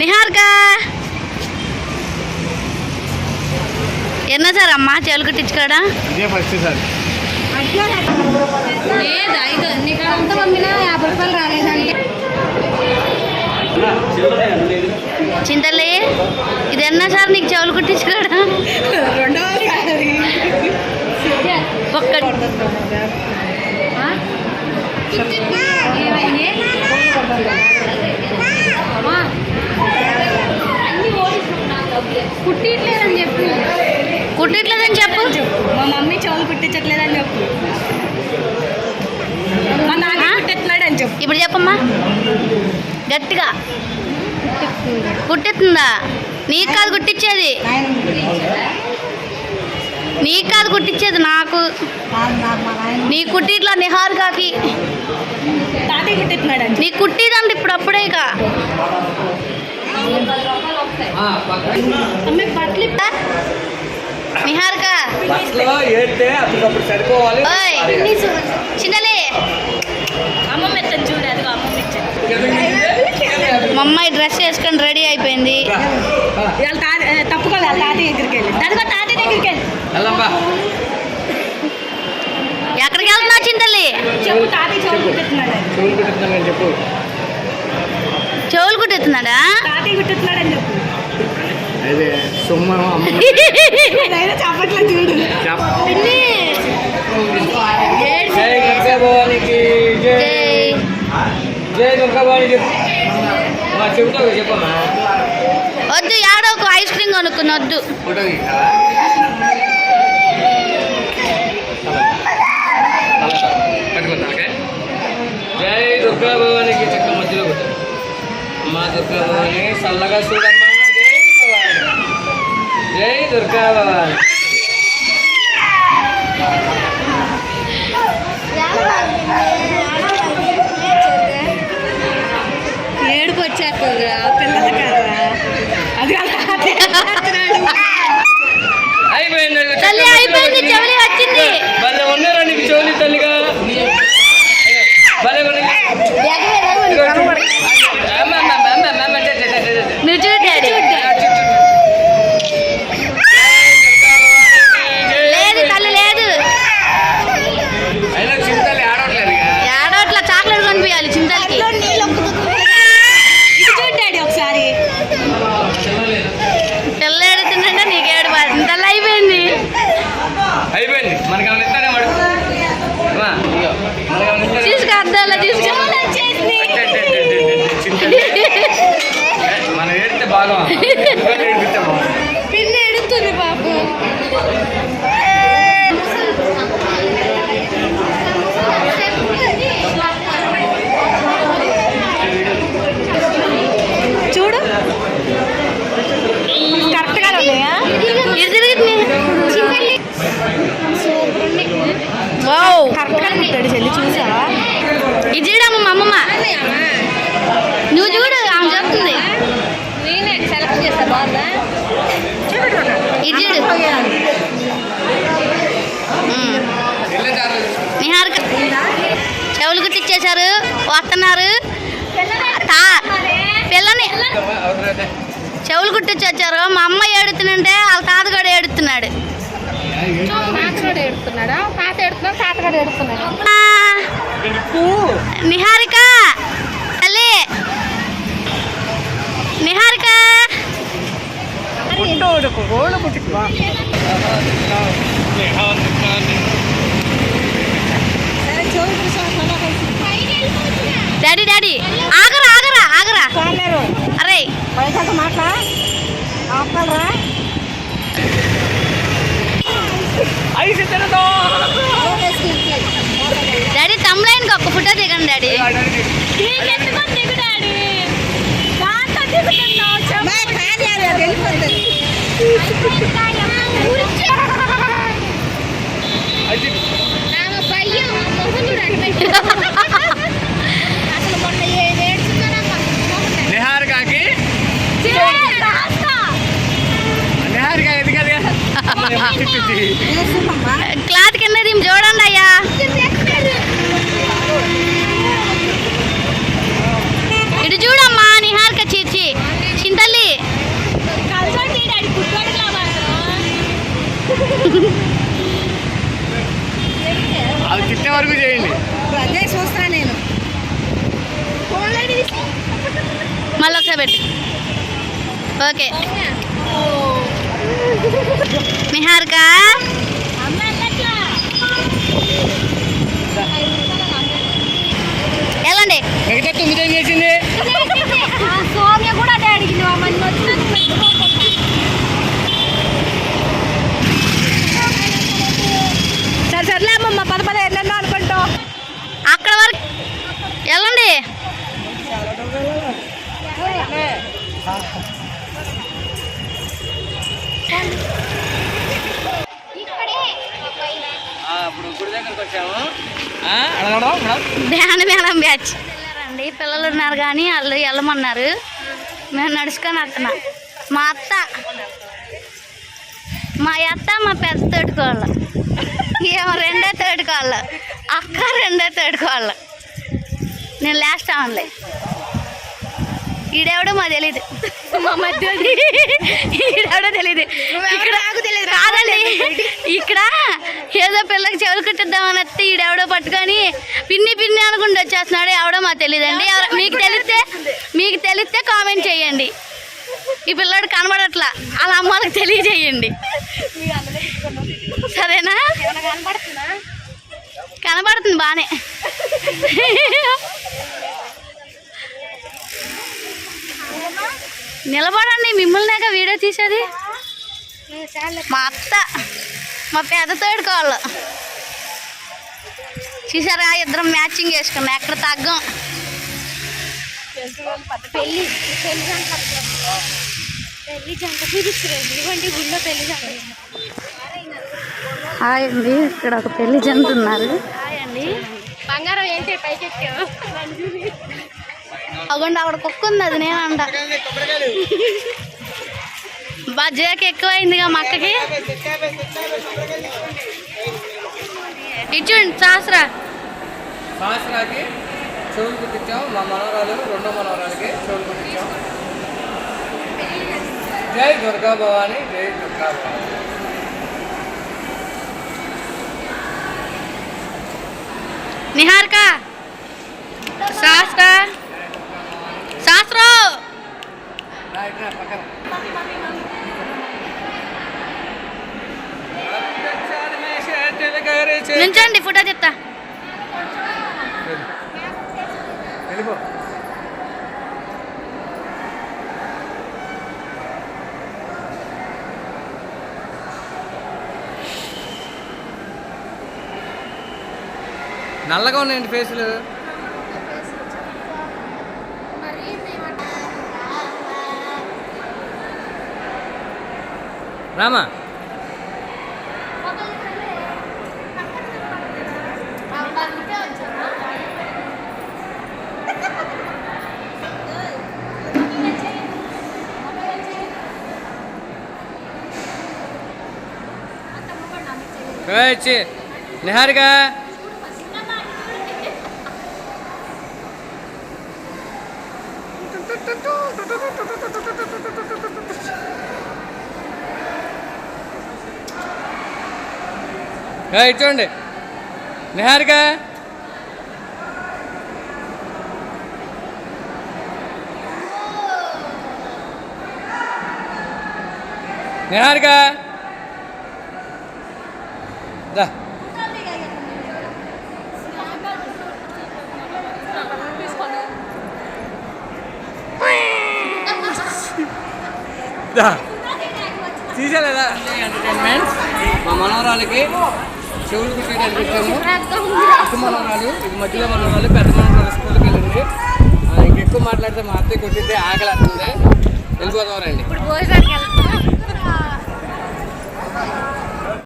నిహారిక ఎన్నోసారి అమ్మా చెవులు కుట్టించుకోడా? ఇదే ఫస్ట్ సార్. లేదా ఇది నీకు అంత పంపినా 50 రూపాయలు రాలేదంటే చింతలే ఇది ఎన్నోసారి నీకు చెవులు కుట్టించుకోడా? ఒక్క కుట్టిట్లేదని చెప్పు. కుట్టిట్లేదని చెప్పు. మా మమ్మీ చెవులు కుట్టించట్లేదని చెప్పు. మా నాన్న కుట్టిస్తున్నాడని చెప్పు. ఇప్పుడు చెప్పమ్మా గట్టిగా. కుట్టిస్తుందా? నీకు కాదు కుట్టించేది, నీకు కాదు కుట్టించేది నాకు. నీ కుట్టిట్లా నిహారికకి తాతయ్య కుట్టిస్తున్నాడని నీ కుట్టిదంటే ఇప్పుడు అప్పుడే ఇక నిహారిక చిన్నలే అమ్మమ్మ ఎత్తని చూడు. అదిగో అమ్మమ్మ మా అమ్మాయి డ్రెస్ వేసుకొని రెడీ అయిపోయింది. తప్పుకోవాలి తాతయ్య దగ్గరికి వెళ్ళి. అదిగో తాతయ్య దగ్గరికి వెళ్ళి. ఎక్కడికి వెళ్తున్నావు చింతల్లి? చెప్పు తాతయ్య చెవులు కుట్టిస్తున్నాడు. చెప్పు. చెవులు కుట్టిస్తున్నాడా? తాతయ్య కుట్టిస్తున్నాడని చెప్పు. అదే సొమ్మ చెప్పట్లేదు చూడు. జై దుర్గా భవానికి జై. జై దుర్గా భవానికి చెబుతావు చెప్పమ్మా. వద్దు ఏడోకు ఐస్ క్రీమ్ కొనుక్కుని వద్దు. జై దుర్గా భవానికి చక్క మధ్యలో కొట్టారు. అమ్మా దుర్గా భవాని చల్లగా చూడమ్మా. జై భవాని. జై దుర్గా భవాని. ఏడుపు వచ్చేస్తుంది పిల్లల కదా. అది అయిపోయింది తల్లి అయిపోయింది, చెవులి వచ్చింది. భలే ఉన్నారా నీకు చెవులి తల్లిగా. భలే నువ్వు చూడు డాడీ. లేదు తల్లి లేదు, అయినా చింతలు ఆడవట్లేదు. ఏడోట్లా చాక్లెట్ కొనిపించాలి చింతలకి. చూడ్డాడి ఒకసారి. పిల్ల ఏడుతుందంటే నీకు ఏడు తల్లి అయిపోయింది. అయిపోయింది మనకి ఏమైనా ఇస్తానే వాడు. తీసుకు అద్దాలో తీసుకు. మనం ఏడితే బాగా ఏడిపిస్తే బాగా. పిల్ల ఎడుతుంది పాపం. చూడు కరెక్ట్గా ఉన్నాయా? ఇది తిరిగింది. వావ్ కరెక్ట్గా కుట్టాడు చెల్లి. చూసావా? ఇది చూడమ్మ మా అమ్మమ్మ. నువ్వు చూడు ఆమె చెప్తుంది. నేనే సెలెక్ట్ చేస్తా. బాగుందా? ఇది చూడు. నిహారిక చెవులు కుట్టిచ్చేశారు, వస్తున్నారు. పిల్లని చెవులు కుట్టించొచ్చారు. మా అమ్మ ఏడుతుందంటే వాళ్ళ తాత కూడా ఏడుతున్నాడు. ఏడుతున్నాడా? తాత ఏడుతున్నాడు, తాత కూడా ఏడుతున్నాడు. నిహారిక తల్లి, నిహారిక డాడీ డాడీ ఆగరా ఆగరా ఆగరా. అరే మాట్లా డాడీ తమ్లైన్కి ఒక్క ఫోటో దిగండి డాడీ. నిహారికకి నిహారిక ఇది కదా క్లాత్ కింద దీన్ని చూడండి అయ్యా. ఇటు చూడమ్మా నిహారిక. బుజ్జి చింతల్లి అది తిట్టే వరకు చేయండి. అదే చూస్తా నేను. మళ్ళీ ఒకసారి పెట్టు. ఓకే నిహారిక వెళ్ళండి. మిగతా 9 ఏం చేసింది? సోమ్య కూడా అదే అడిగింది. మమ్మల్ని వచ్చిన సరే సర్లే అమ్మమ్మ పద ఎన్నెన్నో అనుకుంటాం. అక్కడ వరకు వెళ్ళండి. ఇప్పుడు గుడి దగ్గరకు వచ్చాము. ధ్యాన మేళం బ్యాచ్ అండి. పిల్లలు ఉన్నారు కానీ వాళ్ళు వెళ్ళమన్నారు. మేము నడుచుకొని వస్తున్నాం. మా అత్త మా పెద్ద తోడుకోళ్ళు ఏమో రెండో తోడుకోళ్ళు, అక్క రెండో తోడుకోళ్ళు. నేను లాస్ట్ అవునులే. ఈడెవడో మా తెలీదు. మా మధ్య ఈడెవడో తెలీదు. ఇక్కడ కాదండి, ఇక్కడ ఏదో పిల్లకి చెవులు కుట్టిద్దామని వస్తే ఈడెవడో పట్టుకొని పిన్ని పిన్ని అనుకుంటూ వచ్చేస్తున్నాడు. ఎవడో మాకు తెలియదండి. మీకు తెలిస్తే కామెంట్ చేయండి. ఈ పిల్లడు కనబడట్లా, వాళ్ళ అమ్మలకు తెలియజేయండి. సరేనా? కనబడుతుంది బానే. నిలబడండి, మిమ్మల్నేగా వీడియో తీసేది. మా అత్త మా పెద్ద తోడుకోళ్ళు చూసారా? ఇద్దరం మ్యాచింగ్ వేసుకున్నాం. ఎక్కడ తగ్గం. పెళ్లి జంట చూపిస్తారు. ఇదిగోండి గుళ్ళో పెళ్లి జంట. హాయ్ అండి, ఇక్కడ ఒక పెళ్లి జంతున్నారు. హాయ్ అండి. బంగారం ఏంటి పైకి ఎక్కావు? అగోండి అక్కడ కుక్క ఉంది, అది నేనంట. బజ్జాకి ఎక్కువైందిగా మా అక్కకి. ఇచ్చుండి సహస్రాకి చెవులు కుట్టించాం. మా మనవరాలు రెండో మనవరాలకి చెవులు కుట్టించాం. జై దుర్గా భవాని, జై దుర్గా భవాని. నిహారిక శాస్త్ర పక్కన నుంచండి, ఫోటో చెప్తా. వెళ్ళిపో. నల్లగా ఉన్నాయండి ఫేసులు. రామా నిహారిక చూడండి. నిహారిక నిహారిక దా. తీసేలేదా? ఎంటర్టైన్మెంట్. మా మనవరాలకి చెవులు కుట్టేయడానికి వచ్చాము. అక్క మనవరాలు, ఇది మధ్యలో మనవరాలు, పెద్ద మనవరాలు స్కూల్కి వెళ్ళింది. ఇంకెక్కువ మాట్లాడితే మా అత్తయ్య కొట్టిద్దే, ఆకలి వస్తుంది. వెళ్ళిపోతాం రండి. ఇప్పుడు భోజనానికి వెళ్తాం.